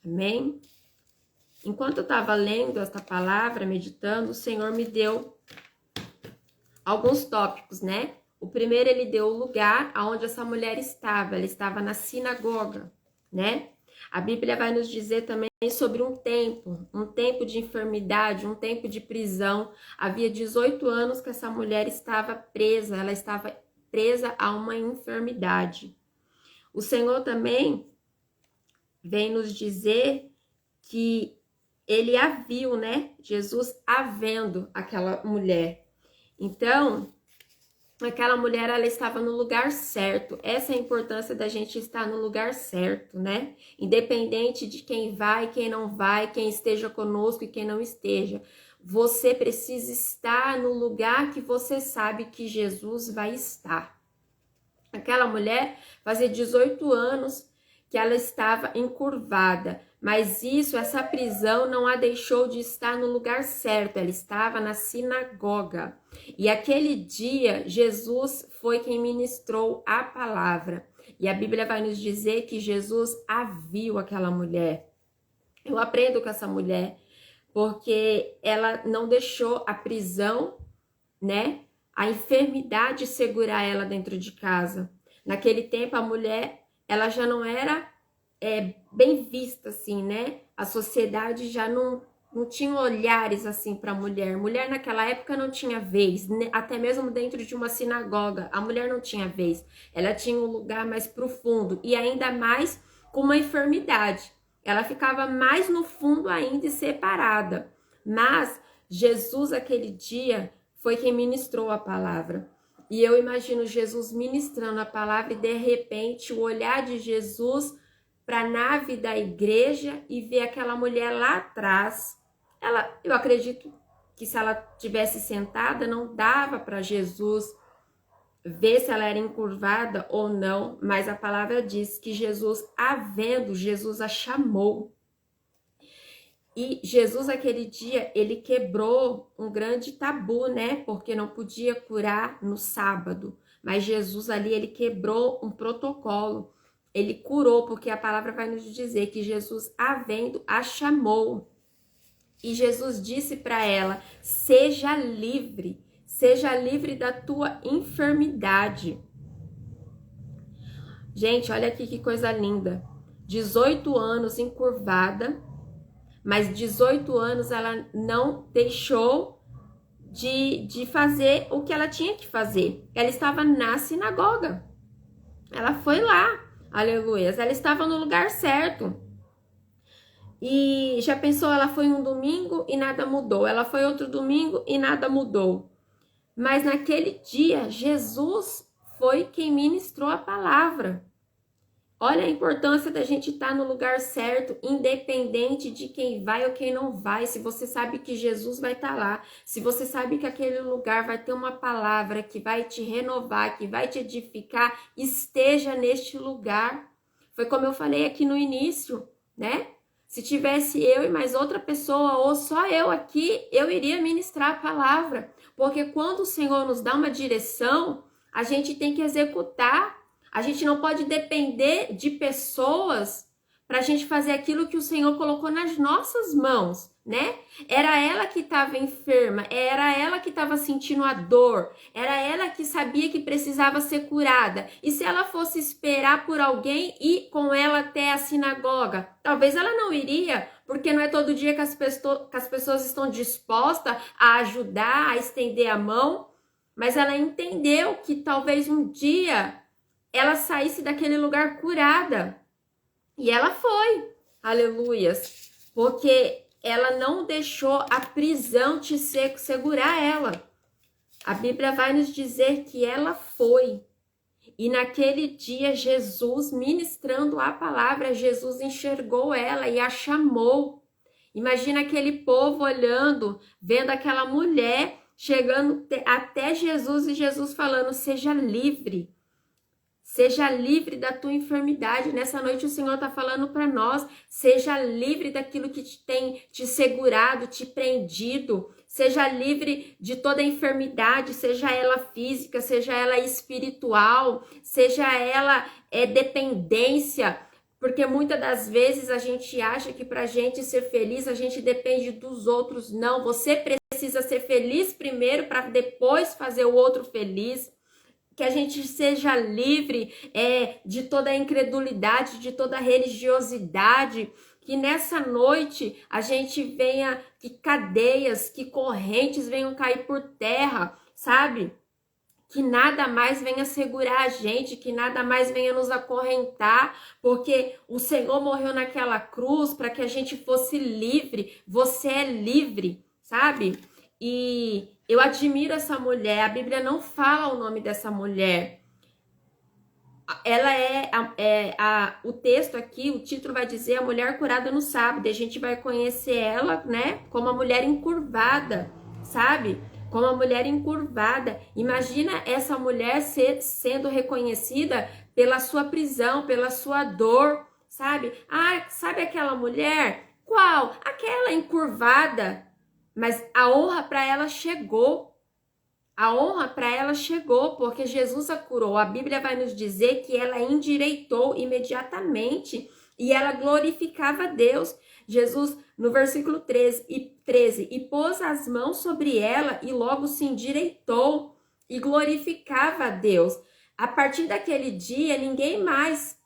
Amém? Enquanto eu estava lendo esta palavra, meditando, o Senhor me deu alguns tópicos, né? O primeiro, ele deu o lugar aonde essa mulher estava. Ela estava na sinagoga, né? A Bíblia vai nos dizer também sobre um tempo de enfermidade, um tempo de prisão. Havia 18 anos que essa mulher estava presa, ela estava presa a uma enfermidade. O Senhor também vem nos dizer que ele a viu, né? Jesus a vendo aquela mulher. Então, aquela mulher, ela estava no lugar certo. Essa é a importância da gente estar no lugar certo, né? Independente de quem vai, quem não vai, quem esteja conosco e quem não esteja. Você precisa estar no lugar que você sabe que Jesus vai estar. Aquela mulher fazia 18 anos que ela estava encurvada, mas essa prisão não a deixou de estar no lugar certo, ela estava na sinagoga. E aquele dia, Jesus foi quem ministrou a palavra. E a Bíblia vai nos dizer que Jesus a viu aquela mulher. Eu aprendo com essa mulher, porque ela não deixou a prisão, né? A enfermidade segurar ela dentro de casa. Naquele tempo, a mulher, ela já não era bem vista, assim, né? A sociedade já não tinha olhares, assim, para a mulher. Mulher, naquela época, não tinha vez. Até mesmo dentro de uma sinagoga, a mulher não tinha vez. Ela tinha um lugar mais profundo. E ainda mais com uma enfermidade. Ela ficava mais no fundo ainda e separada. Mas Jesus, aquele dia, foi quem ministrou a palavra. E eu imagino Jesus ministrando a palavra e de repente o olhar de Jesus para a nave da igreja e ver aquela mulher lá atrás. Eu acredito que se ela tivesse sentada não dava para Jesus ver se ela era encurvada ou não, mas a palavra diz que Jesus, a vendo, Jesus a chamou. E Jesus, aquele dia, ele quebrou um grande tabu, né? Porque não podia curar no sábado. Mas Jesus ali, ele quebrou um protocolo. Ele curou, porque a palavra vai nos dizer que Jesus, a vendo, a chamou. E Jesus disse para ela, seja livre da tua enfermidade. Gente, olha aqui que coisa linda. 18 anos encurvada, mas 18 anos ela não deixou de fazer o que ela tinha que fazer. Ela estava na sinagoga. Ela foi lá, aleluia. Ela estava no lugar certo. E já pensou, ela foi um domingo e nada mudou. Ela foi outro domingo e nada mudou. Mas naquele dia, Jesus foi quem ministrou a palavra. Olha a importância da gente estar no lugar certo, independente de quem vai ou quem não vai. Se você sabe que Jesus vai estar lá, se você sabe que aquele lugar vai ter uma palavra que vai te renovar, que vai te edificar, esteja neste lugar. Foi como eu falei aqui no início, né? Se tivesse eu e mais outra pessoa, ou só eu aqui, eu iria ministrar a palavra. Porque quando o Senhor nos dá uma direção, a gente tem que executar. A gente não pode depender de pessoas para a gente fazer aquilo que o Senhor colocou nas nossas mãos, né? Era ela que estava enferma, era ela que estava sentindo a dor, era ela que sabia que precisava ser curada. E se ela fosse esperar por alguém e ir com ela até a sinagoga, talvez ela não iria, porque não é todo dia que as pessoas estão dispostas a ajudar, a estender a mão, mas ela entendeu que talvez um dia ela saísse daquele lugar curada. E ela foi, aleluias, porque ela não deixou a prisão te segurar ela. A Bíblia vai nos dizer que ela foi. E naquele dia, Jesus, ministrando a palavra, Jesus enxergou ela e a chamou. Imagina aquele povo olhando, vendo aquela mulher chegando até Jesus e Jesus falando, seja livre. Seja livre da tua enfermidade. Nessa noite o Senhor está falando para nós. Seja livre daquilo que tem te segurado, te prendido. Seja livre de toda enfermidade, seja ela física, seja ela espiritual, seja ela dependência. Porque muitas das vezes a gente acha que para a gente ser feliz, a gente depende dos outros. Não, você precisa ser feliz primeiro para depois fazer o outro feliz. Que a gente seja livre de toda a incredulidade, de toda a religiosidade. Que nessa noite a gente venha, que cadeias, que correntes venham cair por terra, sabe? Que nada mais venha segurar a gente, que nada mais venha nos acorrentar, porque o Senhor morreu naquela cruz para que a gente fosse livre. Você é livre, sabe? E eu admiro essa mulher. A Bíblia não fala o nome dessa mulher. Ela o texto aqui, o título vai dizer a mulher curada no sábado. E a gente vai conhecer ela, né, como a mulher encurvada, sabe? Como a mulher encurvada. Imagina essa mulher sendo reconhecida pela sua prisão, pela sua dor, sabe? Ah, sabe aquela mulher? Qual? Aquela encurvada. Mas a honra para ela chegou. A honra para ela chegou, porque Jesus a curou. A Bíblia vai nos dizer que ela endireitou imediatamente e ela glorificava a Deus. Jesus, no versículo 13, e pôs as mãos sobre ela e logo se endireitou e glorificava a Deus. A partir daquele dia, ninguém mais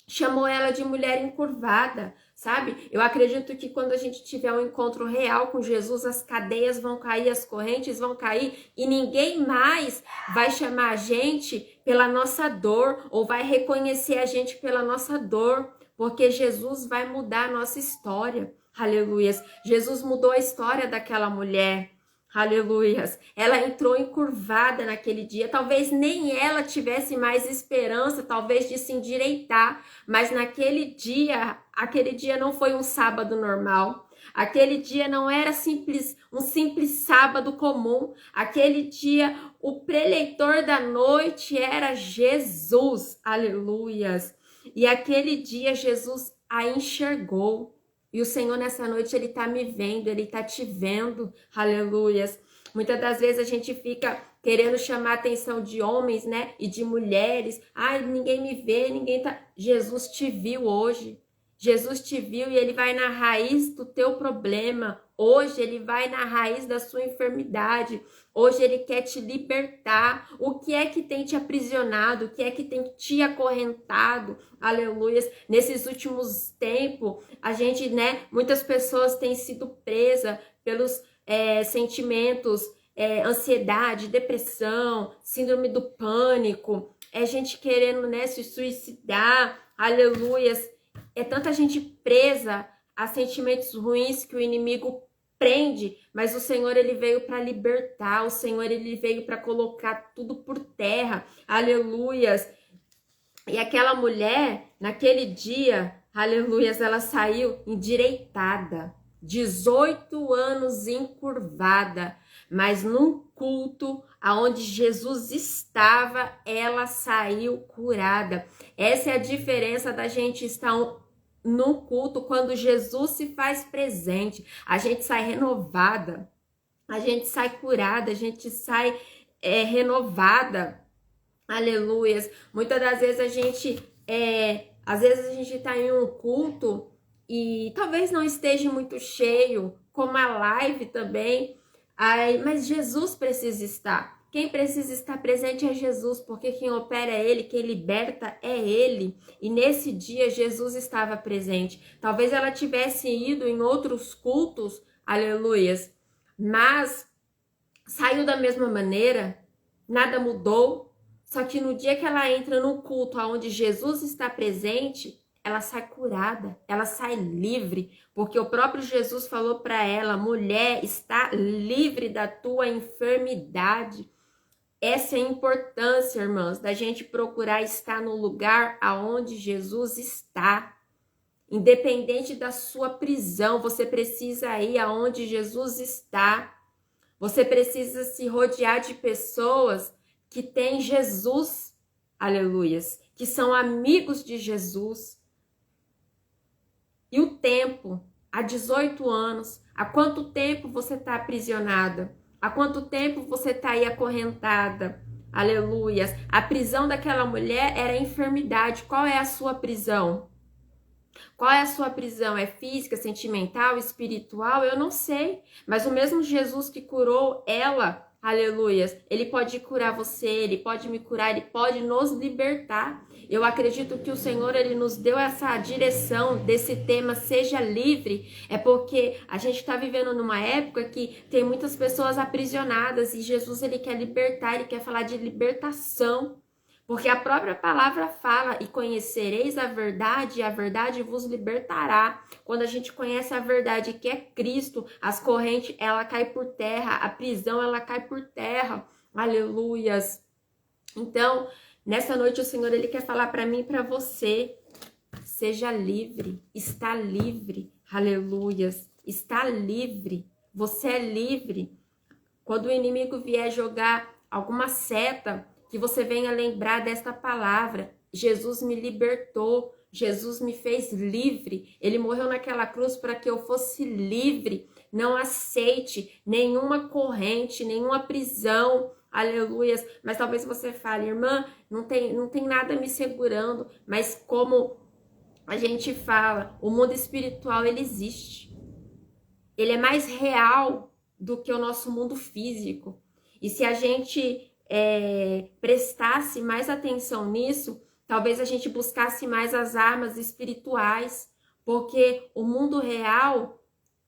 chamou ela de mulher encurvada, sabe? Eu acredito que quando a gente tiver um encontro real com Jesus, as cadeias vão cair, as correntes vão cair e ninguém mais vai chamar a gente pela nossa dor ou vai reconhecer a gente pela nossa dor, porque Jesus vai mudar a nossa história. Aleluias. Jesus mudou a história daquela mulher. Aleluias. Ela entrou encurvada naquele dia. Talvez nem ela tivesse mais esperança, talvez de se endireitar. Mas naquele dia, aquele dia não foi um sábado normal. Aquele dia não era um simples sábado comum. Aquele dia, o preleitor da noite era Jesus. Aleluias. E aquele dia, Jesus a enxergou. E o Senhor nessa noite, Ele tá me vendo, Ele tá te vendo, aleluias. Muitas das vezes a gente fica querendo chamar a atenção de homens, né, e de mulheres. Ai, ninguém me vê, ninguém tá... Jesus te viu hoje. Jesus te viu e Ele vai na raiz do teu problema. Hoje Ele vai na raiz da sua enfermidade. Hoje Ele quer te libertar. O que é que tem te aprisionado? O que é que tem te acorrentado? Aleluias. Nesses últimos tempos, a gente, né, muitas pessoas têm sido presas pelos sentimentos, ansiedade, depressão, síndrome do pânico. É gente querendo, né, se suicidar. Aleluias. É tanta gente presa a sentimentos ruins que o inimigo prende, mas o Senhor, Ele veio para libertar, o Senhor, Ele veio para colocar tudo por terra, aleluias. E aquela mulher, naquele dia, aleluias, ela saiu endireitada, 18 anos encurvada, mas num culto aonde Jesus estava, ela saiu curada. Essa é a diferença da gente estar no culto, quando Jesus se faz presente, a gente sai renovada, a gente sai curada, a gente sai renovada, aleluias. Muitas das vezes às vezes a gente tá em um culto e talvez não esteja muito cheio, como a live também, mas Jesus precisa estar. Quem precisa estar presente é Jesus, porque quem opera é Ele, quem liberta é Ele. E nesse dia Jesus estava presente. Talvez ela tivesse ido em outros cultos, aleluias, mas saiu da mesma maneira, nada mudou. Só que no dia que ela entra no culto onde Jesus está presente, ela sai curada, ela sai livre, porque o próprio Jesus falou para ela: mulher, está livre da tua enfermidade. Essa é a importância, irmãs, da gente procurar estar no lugar aonde Jesus está. Independente da sua prisão, você precisa ir aonde Jesus está. Você precisa se rodear de pessoas que têm Jesus, aleluias, que são amigos de Jesus. E o tempo, há 18 anos, há quanto tempo você está aprisionada? Há quanto tempo você está aí acorrentada? Aleluias. A prisão daquela mulher era a enfermidade. Qual é a sua prisão? Qual é a sua prisão? É física, sentimental, espiritual? Eu não sei. Mas o mesmo Jesus que curou ela, aleluias, ele pode curar você, ele pode me curar, ele pode nos libertar. Eu acredito que o Senhor, ele nos deu essa direção desse tema, seja livre. É porque a gente está vivendo numa época que tem muitas pessoas aprisionadas e Jesus, ele quer libertar, ele quer falar de libertação. Porque a própria palavra fala, e conhecereis a verdade, e a verdade vos libertará. Quando a gente conhece a verdade, que é Cristo, as correntes, ela cai por terra, a prisão, ela cai por terra. Aleluias. Então, nessa noite o Senhor, ele quer falar para mim e para você, seja livre, está livre. Aleluias. Está livre. Você é livre. Quando o inimigo vier jogar alguma seta, que você venha lembrar desta palavra. Jesus me libertou, Jesus me fez livre. Ele morreu naquela cruz para que eu fosse livre. Não aceite nenhuma corrente, nenhuma prisão. Aleluias. Mas talvez você fale, irmã, não tem nada me segurando. Mas como a gente fala, o mundo espiritual, ele existe. Ele é mais real do que o nosso mundo físico. E se a gente prestasse mais atenção nisso, talvez a gente buscasse mais as armas espirituais, porque o mundo real,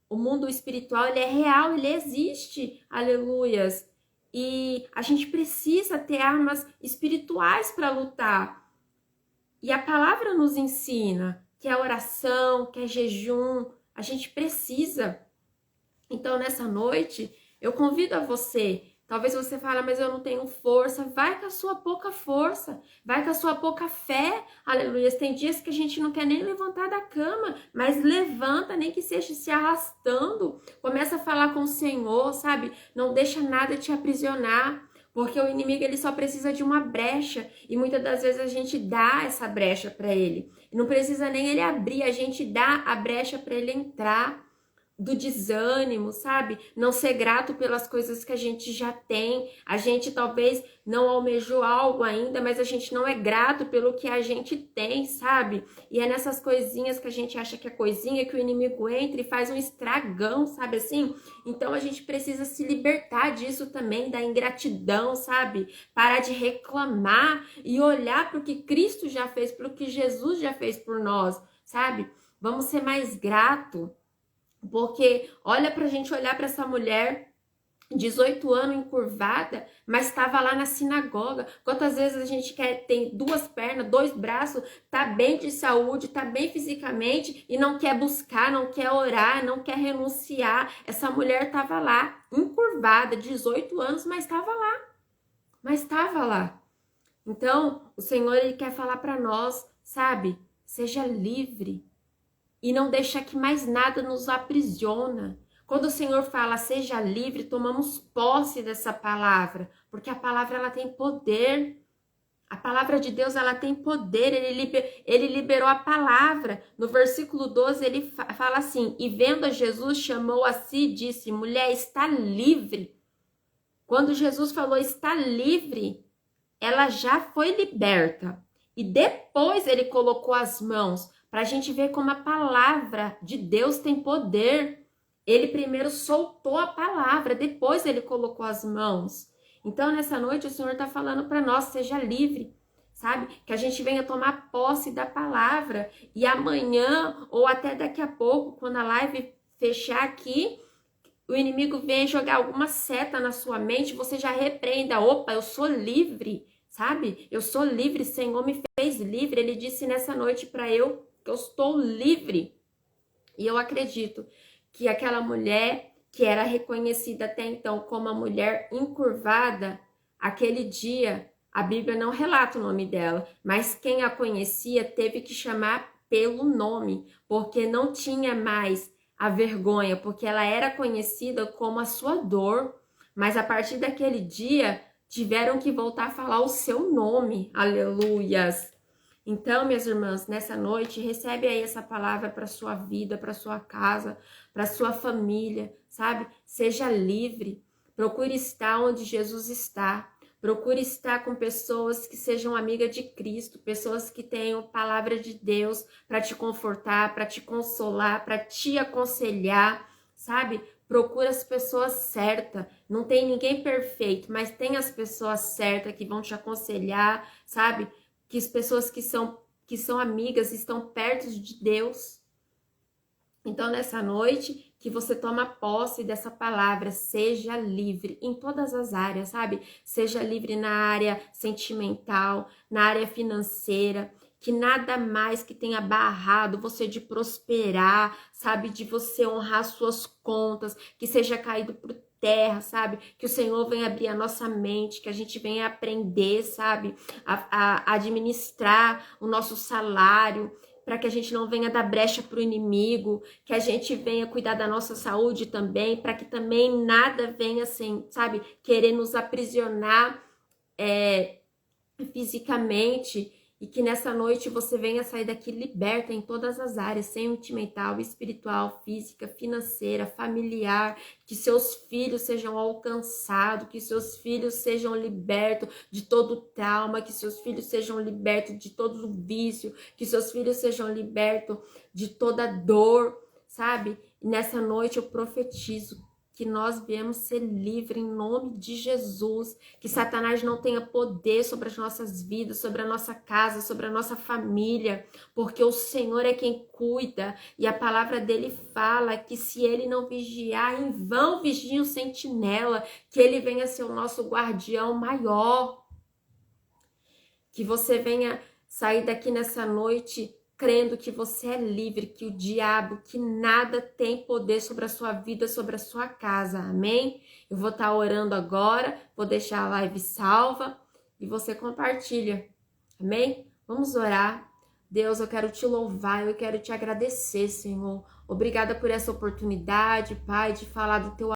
o mundo espiritual, ele é real, ele existe, aleluias. E a gente precisa ter armas espirituais para lutar. E a palavra nos ensina que é oração, que é jejum, a gente precisa. Então, nessa noite, eu convido a você. Talvez você fale, mas eu não tenho força. Vai com a sua pouca força. Vai com a sua pouca fé. Aleluia. Tem dias que a gente não quer nem levantar da cama. Mas levanta, nem que seja se arrastando. Começa a falar com o Senhor, sabe? Não deixa nada te aprisionar. Porque o inimigo, ele só precisa de uma brecha. E muitas das vezes a gente dá essa brecha para ele. Não precisa nem ele abrir. A gente dá a brecha para ele entrar. Do desânimo, sabe? Não ser grato pelas coisas que a gente já tem. A gente talvez não almejou algo ainda, mas a gente não é grato pelo que a gente tem, sabe? E é nessas coisinhas que a gente acha que é coisinha que o inimigo entra e faz um estragão, sabe assim? Então a gente precisa se libertar disso também, da ingratidão, sabe? Parar de reclamar e olhar para o que Cristo já fez, para o que Jesus já fez por nós, sabe? Vamos ser mais grato. Porque olha pra gente olhar para essa mulher, 18 anos encurvada, mas estava lá na sinagoga. Quantas vezes a gente tem duas pernas, dois braços, tá bem de saúde, tá bem fisicamente e não quer buscar, não quer orar, não quer renunciar. Essa mulher estava lá, encurvada, 18 anos, mas estava lá. Mas estava lá. Então, o Senhor, ele quer falar para nós, sabe? Seja livre. E não deixa que mais nada nos aprisiona. Quando o Senhor fala, seja livre, tomamos posse dessa palavra. Porque a palavra, ela tem poder. A palavra de Deus, ela tem poder. Ele liberou a palavra. No versículo 12, ele fala assim, e vendo a Jesus, chamou a si e disse, mulher, está livre. Quando Jesus falou, está livre, ela já foi liberta. E depois ele colocou as mãos, para a gente ver como a palavra de Deus tem poder. Ele primeiro soltou a palavra, depois ele colocou as mãos. Então, nessa noite, o Senhor está falando para nós, seja livre, sabe? Que a gente venha tomar posse da palavra. E amanhã, ou até daqui a pouco, quando a live fechar aqui, o inimigo vem jogar alguma seta na sua mente, você já repreenda. Opa, eu sou livre, sabe? Eu sou livre, o Senhor me fez livre. Ele disse nessa noite para eu que eu estou livre. E eu acredito que aquela mulher que era reconhecida até então como a mulher encurvada, aquele dia, a Bíblia não relata o nome dela, mas quem a conhecia teve que chamar pelo nome, porque não tinha mais a vergonha, porque ela era conhecida como a sua dor, mas a partir daquele dia tiveram que voltar a falar o seu nome, aleluias. Então, minhas irmãs, nessa noite, recebe aí essa palavra para sua vida, para sua casa, para sua família, sabe? Seja livre, procure estar onde Jesus está, Procure estar com pessoas que sejam amigas de Cristo, pessoas que tenham palavra de Deus para te confortar, para te consolar, para te aconselhar, sabe? Procura as pessoas certas. Não tem ninguém perfeito, mas tem as pessoas certas que vão te aconselhar, sabe? Que as pessoas que são amigas estão perto de Deus. Então, nessa noite, que você toma posse dessa palavra, seja livre em todas as áreas, sabe? Seja livre na área sentimental, na área financeira, que nada mais que tenha barrado você de prosperar, sabe? De você honrar suas contas, que seja caído por terra, sabe? Que o Senhor venha abrir a nossa mente, que a gente venha aprender, sabe? A administrar o nosso salário, para que a gente não venha dar brecha para o inimigo, que a gente venha cuidar da nossa saúde também, para que também nada venha assim, sabe, querer nos aprisionar fisicamente, e que nessa noite você venha sair daqui liberta em todas as áreas, sentimental, espiritual, física, financeira, familiar, que seus filhos sejam alcançados, que seus filhos sejam libertos de todo trauma, que seus filhos sejam libertos de todo vício, que seus filhos sejam libertos de toda dor, sabe? E nessa noite eu profetizo que nós viemos ser livres em nome de Jesus, que Satanás não tenha poder sobre as nossas vidas, sobre a nossa casa, sobre a nossa família, porque o Senhor é quem cuida, e a palavra dele fala que se ele não vigiar, em vão vigia o sentinela, que ele venha ser o nosso guardião maior, que você venha sair daqui nessa noite crendo que você é livre, que o diabo, que nada tem poder sobre a sua vida, sobre a sua casa, amém? Eu vou estar orando agora, vou deixar a live salva e você compartilha, amém? Vamos orar. Deus, eu quero te louvar, eu quero te agradecer, Senhor. Obrigada por essa oportunidade, Pai, de falar do teu